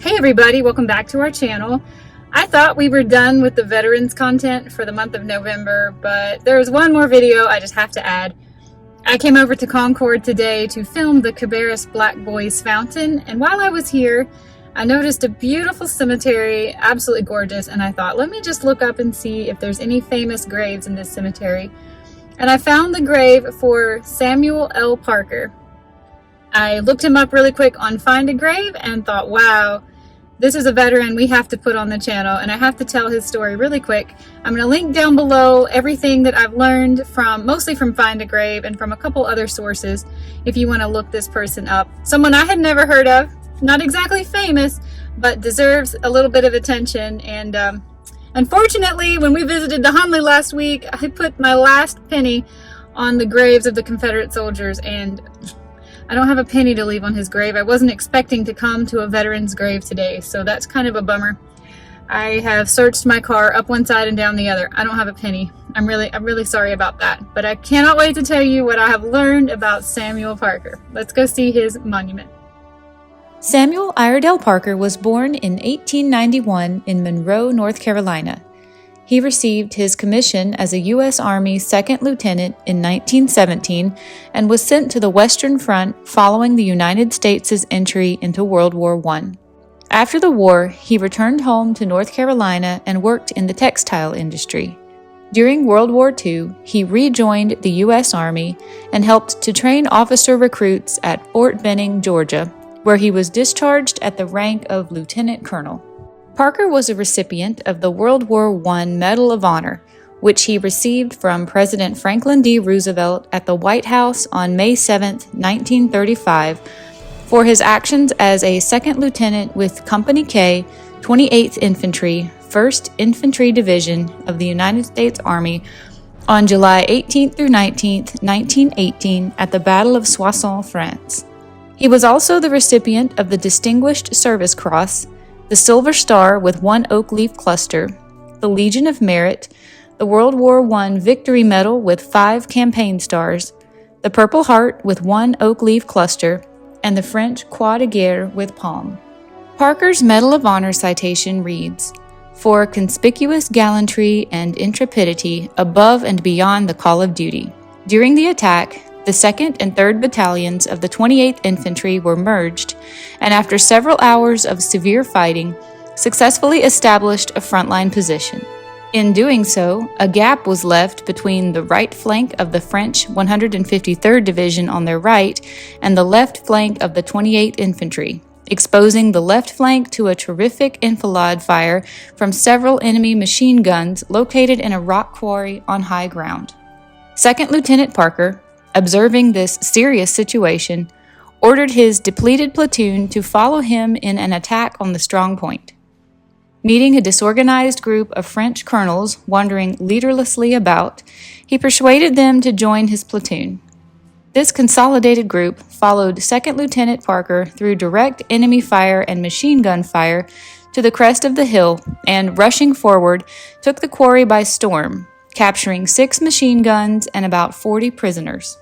Hey everybody, welcome back to our channel. I thought we were done with the veterans content for the month of November, but there's one more video I just have to add. I came over to Concord today to film the Cabarrus Black Boys Fountain, and while I was here, I noticed a beautiful cemetery, absolutely gorgeous, and I thought, let me just look up and see if there's any famous graves in this cemetery. And I found the grave for Samuel L. Parker. I looked him up really quick on Find a Grave and thought, wow, this is a veteran we have to put on the channel, and I have to tell his story really quick. I'm going to link down below everything that I've learned mostly from Find a Grave and from a couple other sources if you want to look this person up. Someone I had never heard of, not exactly famous, but deserves a little bit of attention. And unfortunately, when we visited the Hunley last week, I put my last penny on the graves of the Confederate soldiers, and I don't have a penny to leave on his grave. I wasn't expecting to come to a veteran's grave today, so that's kind of a bummer. I have searched my car up one side and down the other. I don't have a penny. I'm really sorry about that, but I cannot wait to tell you what I have learned about Samuel Parker. Let's go see his monument. Samuel Iredell Parker was born in 1891 in Monroe, North Carolina. He received his commission as a U.S. Army second lieutenant in 1917 and was sent to the Western Front following the United States' entry into World War I. After the war, he returned home to North Carolina and worked in the textile industry. During World War II, he rejoined the U.S. Army and helped to train officer recruits at Fort Benning, Georgia, where he was discharged at the rank of lieutenant colonel. Parker was a recipient of the World War I Medal of Honor, which he received from President Franklin D. Roosevelt at the White House on May 7, 1935, for his actions as a second lieutenant with Company K, 28th Infantry, 1st Infantry Division of the United States Army on July 18 through 19, 1918, at the Battle of Soissons, France. He was also the recipient of the Distinguished Service Cross, the Silver Star with 1 oak leaf cluster, the Legion of Merit, the World War I Victory Medal with 5 campaign stars, the Purple Heart with 1 oak leaf cluster, and the French Croix de Guerre with palm. Parker's Medal of Honor citation reads, "For conspicuous gallantry and intrepidity above and beyond the call of duty. During the attack, the 2nd and 3rd Battalions of the 28th Infantry were merged, and after several hours of severe fighting, successfully established a frontline position. In doing so, a gap was left between the right flank of the French 153rd Division on their right and the left flank of the 28th Infantry, exposing the left flank to a terrific enfilade fire from several enemy machine guns located in a rock quarry on high ground. Second Lieutenant Parker, observing this serious situation, ordered his depleted platoon to follow him in an attack on the strong point. Meeting a disorganized group of French colonels wandering leaderlessly about, he persuaded them to join his platoon. This consolidated group followed Second Lieutenant Parker through direct enemy fire and machine gun fire to the crest of the hill and, rushing forward, took the quarry by storm, capturing 6 machine guns and about 40 prisoners.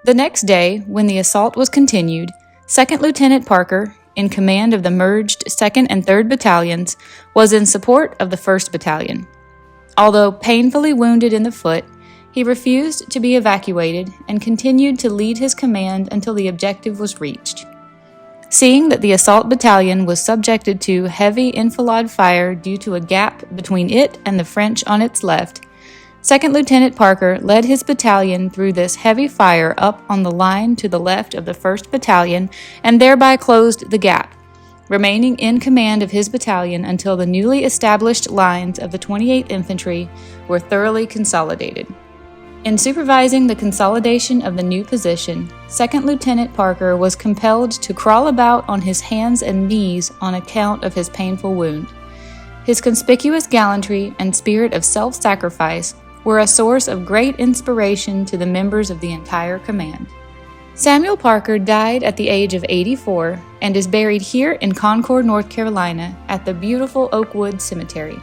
The next day, when the assault was continued, Second Lieutenant Parker, in command of the merged 2nd and 3rd Battalions, was in support of the 1st Battalion. Although painfully wounded in the foot, he refused to be evacuated and continued to lead his command until the objective was reached. Seeing that the assault battalion was subjected to heavy enfilade fire due to a gap between it and the French on its left, Second Lieutenant Parker led his battalion through this heavy fire up on the line to the left of the 1st Battalion and thereby closed the gap, remaining in command of his battalion until the newly established lines of the 28th Infantry were thoroughly consolidated. In supervising the consolidation of the new position, Second Lieutenant Parker was compelled to crawl about on his hands and knees on account of his painful wound. His conspicuous gallantry and spirit of self-sacrifice were a source of great inspiration to the members of the entire command. Samuel Parker died at the age of 84 and is buried here in Concord, North Carolina at the beautiful Oakwood Cemetery.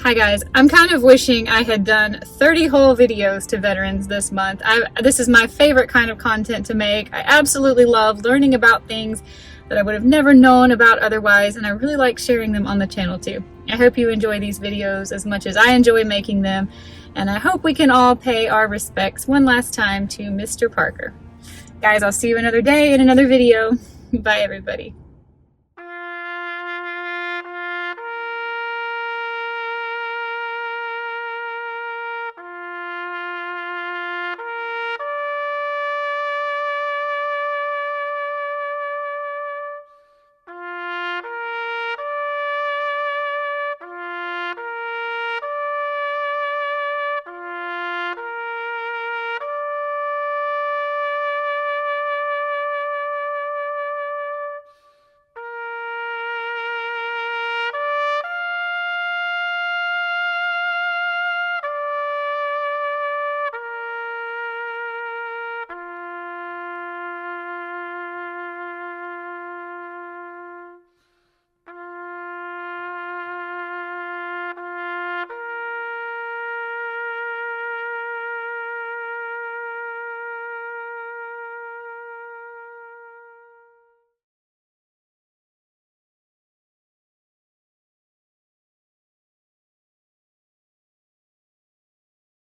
Hi guys, I'm kind of wishing I had done 30 whole videos to veterans this month. This is my favorite kind of content to make. I absolutely love learning about things that I would have never known about otherwise, and I really like sharing them on the channel too. I hope you enjoy these videos as much as I enjoy making them, and I hope we can all pay our respects one last time to Mr. Parker. Guys, I'll see you another day in another video. Bye everybody.